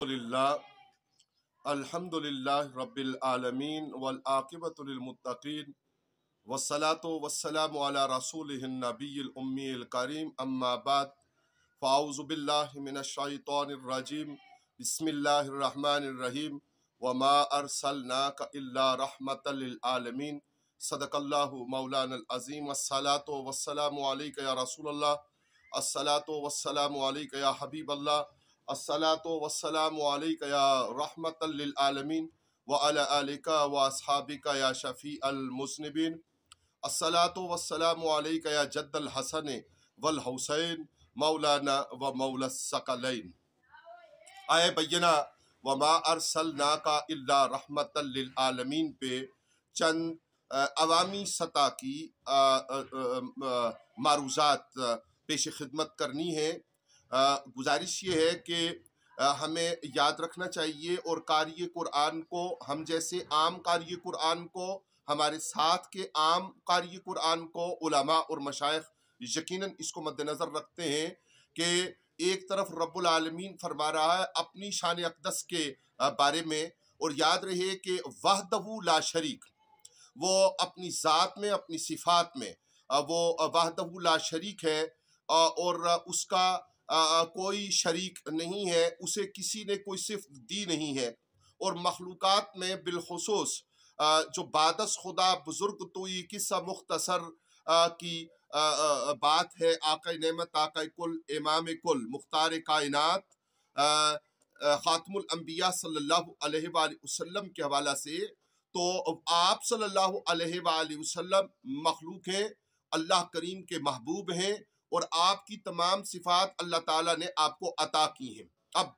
अल्हम्दुलिल्लाह रब्बिल आलमीन वल आक़िबतु लिल मुत्तक़ीन वस्सलातु वस्सलामु अला रसूलिहिन नबिय्यिल उम्मील करीम अम्मा बाद फ़अऊज़ु बिल्लाहि मिनश शैतानिर रजीम बिस्मिल्लाहिर रहमानिर रहीम वमा अर्सलनाका इल्ला रहमतल लिल आलमीन सदक़ल्लाहु मौलानल अज़ीम अस्सलातु वस्सलामु अलैका या रसूलल्लाह अस्सलातु वस्सलामु अलैका या हबीबल्लाह अस्सलातु वस्सलामु अलैका या रहमतल लिल आलमीन व अला आलिका व अस्हाबिका या शफ़ीअल मुज़निबीन अस्सलातु वस्सलामु अलैका या जद्दल हसन वल हुसैन मौलाना व मौला सकलैन। आय बय्यना वमा अरसलनाका इल्ला रहमतल लिल आलमीन पे चंद अवामी सतह की मारूज़ात पेश खिदमत करनी है। गुजारिश ये है कि हमें याद रखना चाहिए और कारी कुरान को, हम जैसे आम कारी कुरान को, हमारे साथ के आम कारी कुरान को उलमा और मशाइख यकीनन इसको मद्देनज़र रखते हैं कि एक तरफ रब्बुल आलमीन फरमा रहा है अपनी शान अक़दस के बारे में, और याद रहे कि वहदहू ला शरीक, वो अपनी ज़ात में, अपनी सिफ़ात में वो वहदहू ला शरीक है और उसका कोई शरीक नहीं है, उसे किसी ने कोई सिफ़त दी नहीं है। और मखलूक़ात में बिलखुसूस जो बादस खुदा बुज़ुर्ग तो ये किस्सा मुख्तसर की बात है आक़ाए नेमत, आक़ाए कुल, इमाम कुल, मुख्तार कायनात, ख़ातमुल अंबिया सल्लल्लाहु अलैहि वसल्लम के हवाला से। तो आप सल्लल्लाहु अलैहि वसल्लम मखलूक हैं, अल्लाह करीम के महबूब हैं और आपकी तमाम सिफ़ात अल्लाह ताला ने आपको अता की हैं। अब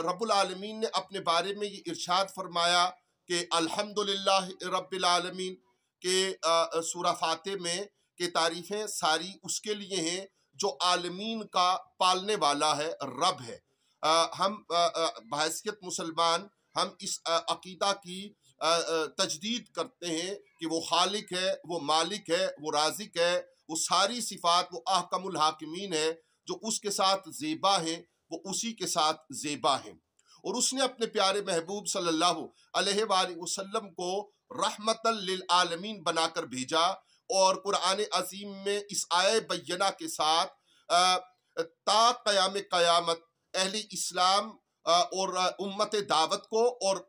रब्बुल आलमीन ने अपने बारे में ये इरशाद फरमाया कि अल्हम्दुलिल्लाह रब्बिल आलमीन के सूरा फातिह में के तारीफ़ें सारी उसके लिए हैं जो आलमीन का पालने वाला है, रब है। हम बहैसियत मुसलमान हम इस अक़ीदा की तजदीद करते हैं कि वो खालिक है, वो मालिक है, वो राज़िक है, वो सारी सिफ़ात, वो अहकमुल हाकिमीन है, जो उसके साथ ज़ेबा हैं वो उसी के साथ ज़ेबा हैं। और उसने अपने प्यारे महबूब सल्लल्लाहु अलैहि वसल्लम को रहमतल लिल आलमीन बनाकर भेजा। और कुरान अज़ीम में इस आय बय्यना के साथ ता क़याम क़यामत अहले इस्लाम और उम्मत दावत को और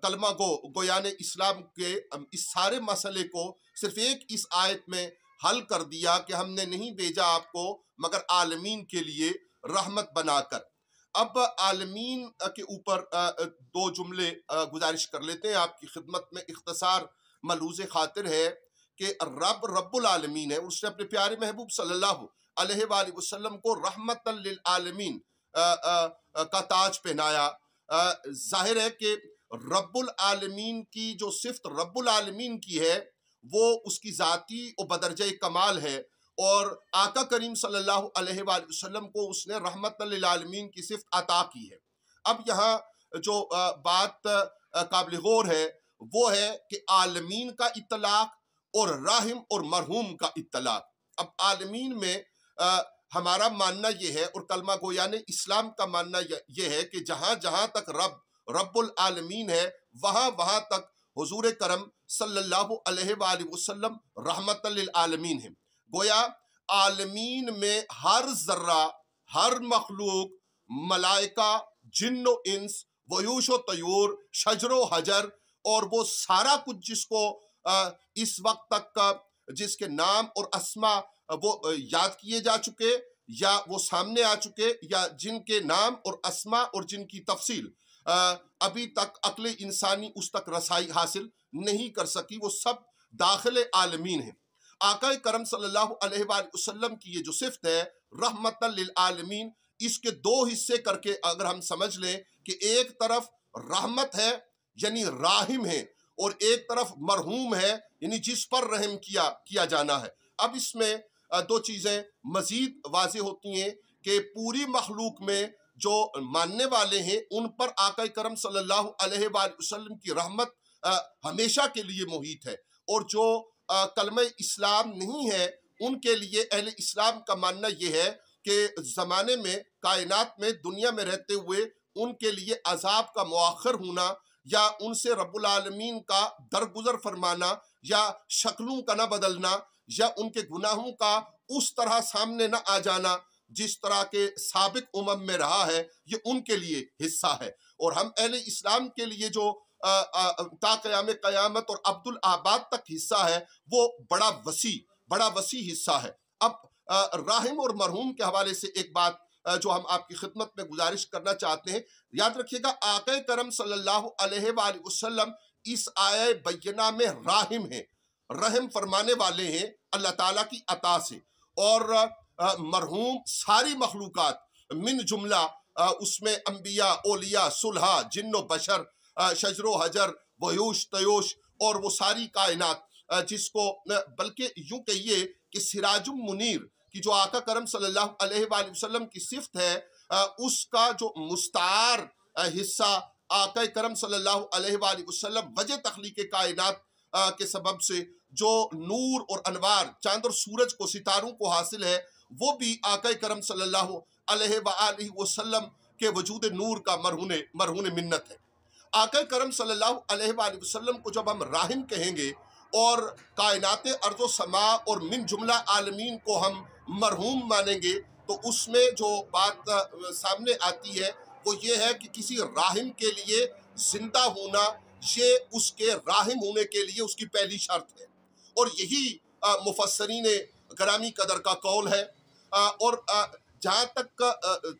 कलमा गोयान इस्लाम के इस सारे मसले को सिर्फ एक इस आयत में हल कर दिया कि हमने नहीं भेजा आपको मगर आलमीन के लिए रहमत बनाकर। अब आलमीन के ऊपर दो जुमले गुजारिश कर लेते हैं आपकी खिदमत में। इख्तसार मलूज़ खातिर है कि रब्बुल आलमीन है, उसने अपने प्यारे महबूब सल्लल्लाहु अलैहि वसल्लम को रहमतल लिल आलमीन का ताज पहनाया। जाहिर है कि रब्बुल आलमीन की जो सिफ्त रब्बुल आलमीन की है वो उसकी ज़ाती और बदरजे कमाल है, और आका करीम सल्लल्लाहु अलैहि वसल्लम को उसने रहमतल लिल आलमीन की सिफ्त अता की है। अब यहाँ जो बात काबिल गौर है वो है कि आलमीन का इत्तलाक और राहिम और मरहूम का इत्तलाक। अब आलमीन में हमारा मानना ये है और कलमा गोयाने इस्लाम का मानना ये है कि जहाँ जहाँ तक रब्बुल आलमीन है वहाँ वहाँ तक हुजूर करम सल्लल्लाहु अलैहि वसल्लम रहमतल लिल आलमीन है। गोया आलमीन में हर जर्रा, हर मखलूक, मलाइका, जिन्नो इंस, वयूश व तयूर, शजरो हजर और वो सारा कुछ जिसको इस वक्त तक जिसके नाम और अस्मा वो याद किए जा चुके या वो सामने आ चुके या जिनके नाम और अस्मा और जिनकी तफसील अभी तक अक्ल इंसानी उस तक रसाई हासिल नहीं कर सकी, वो सब दाखिल आलमीन है। आका करम सल्लल्लाहु अलैहि वसल्लम की ये जो सिफ्त है रहमतल लिल आलमीन, इसके दो हिस्से करके अगर हम समझ लें कि एक तरफ रहमत है यानी राहिम है और एक तरफ मरहूम है यानी जिस पर रहम किया जाना है। अब इसमें दो चीज़ें मजीद वाज़ेह होती हैं कि पूरी मखलूक में जो मानने वाले हैं उन पर आका करम सल्लल्लाहु अलैहि वसल्लम की रहमत हमेशा के लिए मुहीत है, और जो कलमा इस्लाम नहीं है उनके लिए अहले इस्लाम का मानना यह है कि ज़माने में, कायनात में, दुनिया में रहते हुए उनके लिए अजाब का मुआखर होना या उनसे रब्बुल आलमीन का दरगुजर फरमाना या शक्लों का ना बदलना या उनके गुनाहों का उस तरह सामने न आ जाना जिस तरह के साबिक उमम में रहा है, ये उनके लिए हिस्सा है। और हम अहले इस्लाम के लिए जो ता क़याम क़यामत और अब्दुल आबाद तक हिस्सा है, वो बड़ा वसी हिस्सा है। अब राहिम और मरहूम के हवाले से एक बात जो हम आपकी खिदमत में गुजारिश करना चाहते हैं, याद रखिएगा आक़ा करम सल्लल्लाहु अलैहि वसल्लम इस आया बैयना में राहिम है, रहम फरमाने वाले हैं अल्लाह ताला की अता से। और मरहूम सारी मखलूकात मिन जुमला उसमें अंबिया, ओलिया, सुलहा, जिन्नो बशर, शजरो हजर, वयूश तयोश और वो सारी कायनात जिसको बल्कि यूं कहिए कि सिराजुम मुनीर की जो आका करम सल्लल्लाहु अलैहि वसल्लम की सिफ्त है, उसका जो मुस्तार हिस्सा आका करम सल्लल्लाहु अलैहि वसल्लम वजह तख्लीक कायनात के सबब से जो नूर और अनवार चांद और सूरज को, सितारों को हासिल है, वो भी आका करम सल्लल्लाहु अलैहि वसल्लम के वजूद नूर का मरहून मिन्नत है। आका करम सल्लल्लाहु अलैहि वसल्लम को जब हम राहिम कहेंगे और कायनात अर्ज़ो समा और मिन जुमला आलमीन को हम मरहूम मानेंगे, तो उसमें जो बात सामने आती है वो ये है कि किसी राहिम के लिए जिंदा होना, ये उसके राहिम होने के लिए उसकी पहली शर्त है। और यही मुफस्सरीन गरामी कदर का कौल है। और जहाँ तक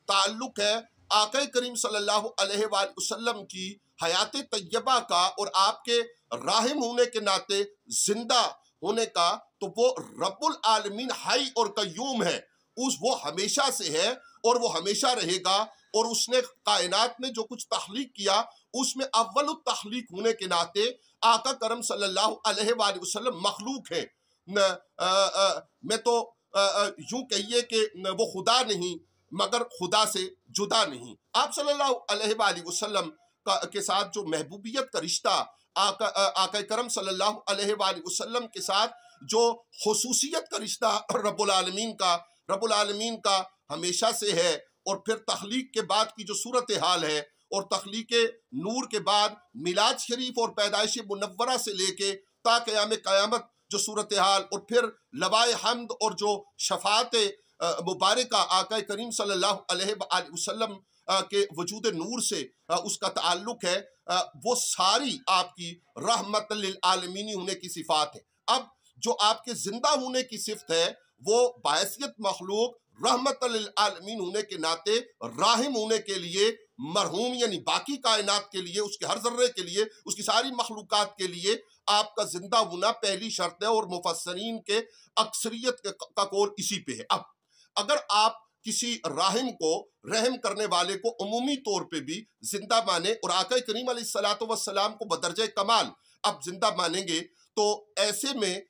ताल्लुक है आका करीम सल्लल्लाहु अलैहि वसल्लम की हयात तैयबा का और आपके राहिम होने के नाते जिंदा होने का, तो वो रब्बुल आलमीन हाई और कय्यूम है, वो हमेशा से है और वो हमेशा रहेगा। और उसने कायनात में जो कुछ तख्लीक किया उसमें अव्वल तख्लीक होने के नाते आका करम सल्लल्लाहु अलैहि वसल्लम मखलूक है। मैं तो यूं कहिए कि वो खुदा नहीं मगर खुदा से जुदा नहीं। आप सल्लल्लाहु अलैहि वसल्लम के साथ जो महबूबियत का रिश्ता आका करम सल्लल्लाहु अलैहि वसल्लम के साथ जो खुसूसियत का रिश्ता रब्बुल आलमीन का हमेशा से है। और फिर तख्लीक के बाद की जो सूरत हाल है और तख्लीक नूर के बाद मिलाद शरीफ और पैदाइश मुनव्वरा से लेके ता क़याम क़यामत जो सूरत हाल, और फिर लवाए हम्द और जो शफात मुबारका आका करीम सल्लल्लाहु अलैहि वसल्लम के वजूद नूर से उसका ताल्लुक है, वो सारी आपकी रहमत लिल आलमीन होने की सिफात है। अब जो आपके जिंदा होने की सिफत है वो बाहैसियत मखलूक रहमत लिल आलमीन होने के नाते राहिम होने के लिए मरहूम यानी बाकी कायनात के लिए, उसके हर जर्रे के लिए, उसकी सारी मखलूकात के लिए आपका जिंदा होना पहली शर्त है। और मुफस्सरीन के अक्सरियत का कौल इसी पे है। अब अगर आप किसी राहिम को, रहम करने वाले को उमूमी तौर पे भी जिंदा माने और आका करीम अलैहिस्सलातु वस्सलाम को बदरजे कमाल अब जिंदा मानेंगे, तो ऐसे में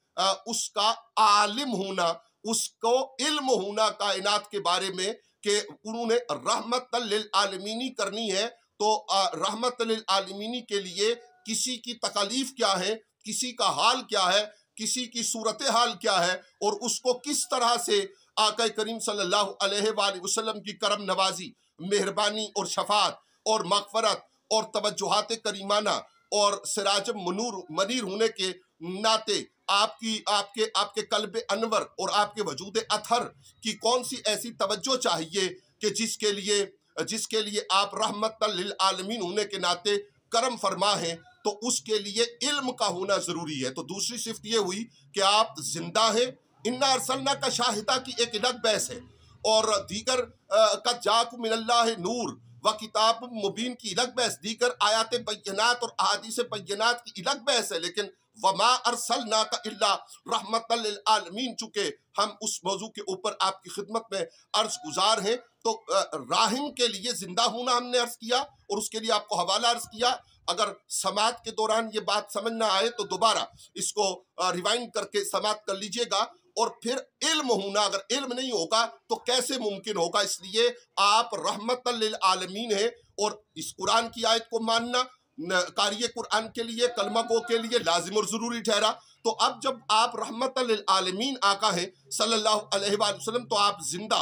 उसका आलिम होना, उसको इल्म होना कायनात के बारे में कि उन्होंने रहमत लिल आलमीनी करनी है, तो रहमत लिल आलमीनी के लिए किसी की तकलीफ क्या है, किसी का हाल क्या है, किसी की सूरत हाल क्या है, और उसको किस तरह से आका करीम सल्लल्लाहु अलैहि वसल्लम की करम नवाजी, मेहरबानी और शफात और मग़फ़रत और तवज्जुहात करीमाना और सिराज मनीर होने के नाते आपके कल्ब अनवर और आपके वजूद अथर की कौन सी ऐसी तवज्जो चाहिए कि जिसके लिए आप रहमत लिल आलमीन होने के नाते करम फरमा हैं, तो उसके लिए इल्म का होना जरूरी है। तो दूसरी सिफ्त ये हुई कि आप जिंदा हैं। इन्ना अरसलना का शाहिदा की एक अलग बहस है और दीगर का जाकु मिनल्लाह नूर व किताब मुबीन की अलग बहस, दीगर आयात बय्यनात और अहादीस बय्यनात की अलग बहस है। लेकिन वमा अरसलना का इल्ला रहमतल लिल आलमीन, चूंकि हम उस मौजू के ऊपर आपकी खिदमत में अर्ज गुजार हैं, तो राहिम के लिए जिंदा होना हमने अर्ज किया और उसके लिए आपको हवाला अर्ज किया। अगर समात के दौरान ये बात समझ ना आए तो दोबारा इसको रिवाइंड करके समात कर लीजिएगा। और फिर इल्म होना, अगर इल्म नहीं होगा तो कैसे मुमकिन होगा। इसलिए आप रहमतल लिल आलमीन है और इस कुरान की आयत को मानना कारिये कुरान के लिए, कलमा गो के लिए लाजिम और जरूरी ठहरा। तो अब जब आप रहमतल लिल आलमीन आका है सल्लल्लाहु अलैहि वसल्लम, तो आप जिंदा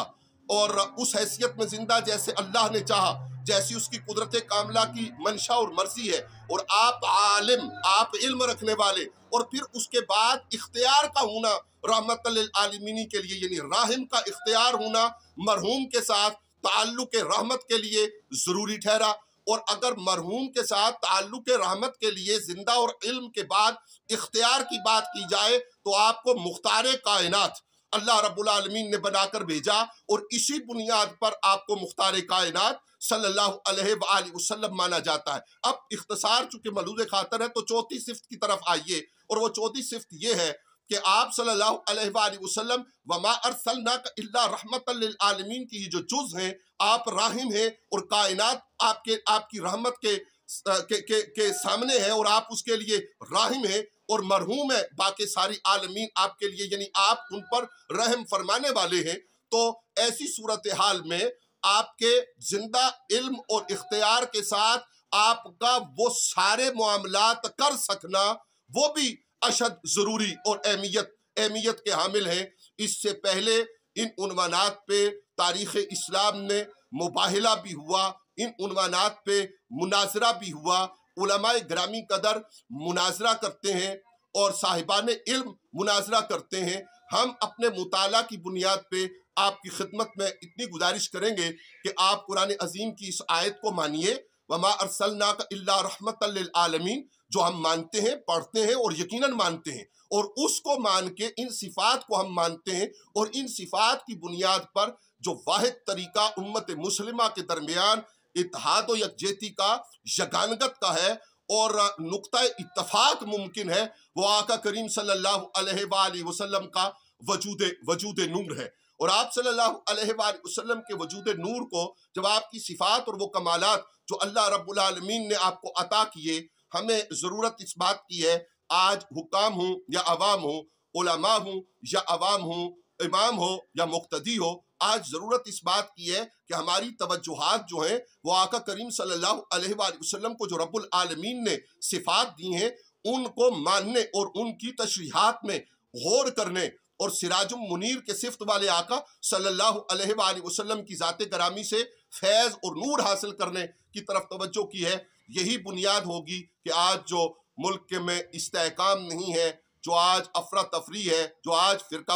और उस हैसियत में जिंदा जैसे अल्लाह ने चाहा, जैसी उसकी कुदरत कामला की मंशा और मर्जी है। और आप आलिम, आप इल्म रखने वाले, और फिर उसके बाद इख्तियार का होना रहमतल लिल आलमीन के लिए, यानी राहिम का इख्तियार होना मरहूम के साथ ताल्लुक रहमत के लिए ज़रूरी ठहरा। और अगर मरहूम के साथ ताल्लुक रहमत के लिए जिंदा और इल्म के बाद इख्तियार की बात की जाए तो आपको मुख्तार कायनात अल्लाह रब्बुल आलमीन ने बनाकर भेजा, और इसी बुनियाद पर आपको मुख्तार कायनात सल्लल्लाहु अलैहि वसल्लम माना जाता है। अब इख्तिसार चूंकि मलूज़ खातर है तो चौथी सिफ्त की तरफ आइए, और वो चौथी सिफ्त ये है कि आप सल्लल्लाहु अलैहि वसल्लम वमा अरसलनाका इल्ला रहमतल लिल आलमीन की जो जुज़ हैं, आप राहिम हैं और कायनात आपकी रहमत के सामने है, और आप उसके लिए राहिम है और मरहूम है बाकी सारी आलमीन आपके लिए, यानी आप उन पर रहम फरमाने वाले हैं। तो ऐसी सूरत हाल में आपके जिंदा इल्म और इख्तियार के साथ आपका वो सारे मामलात कर सकना वो भी अशद ज़रूरी और अहमियत के हामिल हैं। इससे पहले इन उन्वानात पे तारीख़ इस्लाम में मुबाहिला भी हुआ, इन उन्वानात पे मुनाजरा भी हुआ। उलमाए ग्रामी कदर मुनाजरा करते हैं और साहिबान इल्म मुनाजरा करते हैं। हम अपने मुताला की बुनियाद पे आपकी खिदमत में इतनी गुजारिश करेंगे कि आप कुरान अजीम की इस आयत को मानिए, वमा अरसलनाका इल्ला रहमतल लिल आलमीन, जो हम मानते हैं, पढ़ते हैं और यकीनन मानते हैं, और उसको मान के इन सिफात को हम मानते हैं, और इन सिफात की बुनियाद पर जो वाहिद तरीका उम्मत मुस्लिमा के दरमियान इत्तेहाद व यकजहती का, यगानगत का है और नुक्ता इत्तफाक मुमकिन है, वो आका करीम सल्लल्लाहु अलैहि वसल्लम का वजूद नूर है। और आप सल्लल्लाहु अलैहि वसल्लम के वजूद नूर को, जब आपकी सिफात और वो कमालात जो अल्लाह रब्बुल आलमीन ने आपको अता किए, हमें ज़रूरत इस बात की है, आज हुकाम हो या अवाम हो, उलमा हो या अवाम हो, इमाम हो या मुक्तदी हो, आज ज़रूरत इस बात की है कि हमारी तवज्जुहात जो हैं वो आका करीम सल्लल्लाहु अलैहि वसल्लम को जो रब्बुल आलमीन ने सिफात दी हैं उनको मानने और उनकी तशरीहात में गौर करने, और सिराजुम मुनीर के सिफ्त वाले आका सल्लल्लाहु अलैहि वसल्लम की ज़ाते करामी से फैज़ और नूर हासिल करने की तरफ तवज्जो की है। यही बुनियाद होगी कि आज जो मुल्क में इस्तेहकाम नहीं है, जो आज अफरा तफरी है, जो आज फिरका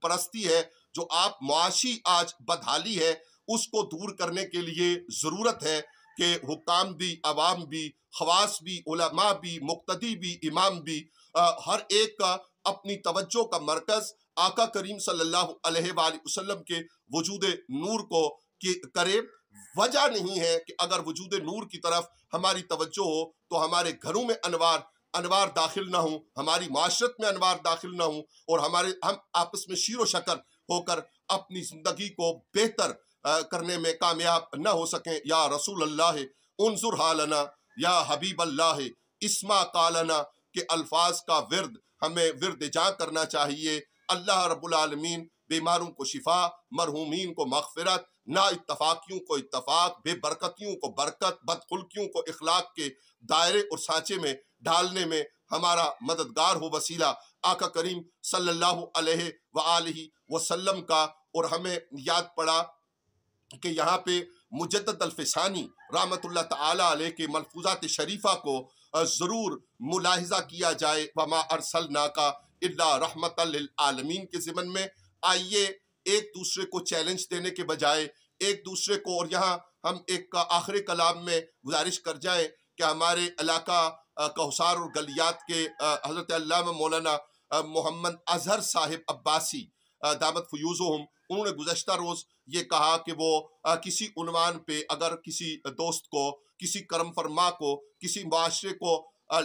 परस्ती है, जो आप मुआशी आज बदहाली है, उसको दूर करने के लिए ज़रूरत है कि हुकाम भी, अवाम भी, खवास भी, उलमा भी, मुक्तदी भी, इमाम भी, हर एक का अपनी तवज्जो का मरकज़ आका करीम सल्लल्लाहु अलैहि वसल्लम के वजूद नूर को करे। वजह नहीं है कि अगर वजूद नूर की तरफ हमारी तवज्जो हो तो हमारे घरों में अनवार दाखिल ना हो, हमारी माशरत में अनवार दाखिल ना हो, और हम आपस में शीरो शकर होकर अपनी ज़िंदगी को बेहतर करने में कामयाब न हो सकें। या रसूल अल्लाह उन्जुर हालना, या हबीब अल्लाह इस्मा कालना के अल्फाज का हमें विर्द जा करना चाहिए। अल्लाह रब्बुल आलमीन बीमारों को शिफा, मरहूमीन को मग़फ़िरत, ना इत्तफाकियों को इत्तफाक, बेबरकतियों को बरकत, बदखुल्कियों को इखलाक के दायरे और सांचे में डालने में हमारा मददगार हो वसीला आका करीम सल्लल्लाहु अलैहि वसल्लम का। और हमें याद पड़ा कि यहाँ पे मुजद्दद अल्फ़सानी रहमतुल्लाह ताला अलैह के मलफूज़ात शरीफा को ज़रूर मुलाहिज़ा किया जाए, वमा अरसलनाका इल्ला रहमतल लिल आलमीन के ज़िमन में। आइए एक दूसरे को चैलेंज देने के बजाय एक दूसरे को, और यहाँ हम एक आखिरी कलाम में गुजारिश कर जाएं कि हमारे इलाका कौसार और गलियात के हज़रत अल्लामा मौलाना मोहम्मद अजहर साहिब अब्बासी दामत फ़यूज़ुहुम, उन्होंने गुज़श्ता रोज़ ये कहा कि वो किसी उन्वान पे अगर किसी दोस्त को, किसी करम फरमा को, किसी माशरे को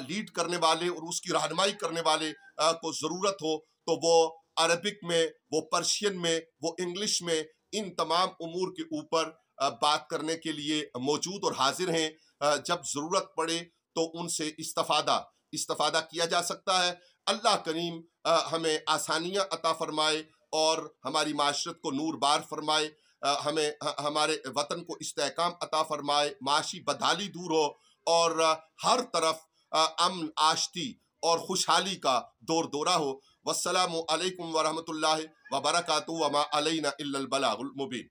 लीड करने वाले और उसकी रहनुमाई करने वाले को ज़रूरत हो तो वो अरबिक में, वो पर्शियन में, वो इंग्लिश में, इन तमाम उमूर के ऊपर बात करने के लिए मौजूद और हाजिर हैं। जब ज़रूरत पड़े तो उनसे इस्तिफ़ादा किया जा सकता है। अल्लाह करीम हमें आसानियाँ अता फरमाए और हमारी माशरत को नूर बार फरमाए, हमें हमारे वतन को इस्तेहकाम अता फरमाए, माशी बदहाली दूर हो और हर तरफ अमन, आश्ती और खुशहाली का दौर दौरा हो। वस्सलामु अलैकुम व रहमतुल्लाहि व बरकातुहू व मा अलैना इल्लल बलागुल मुबीन।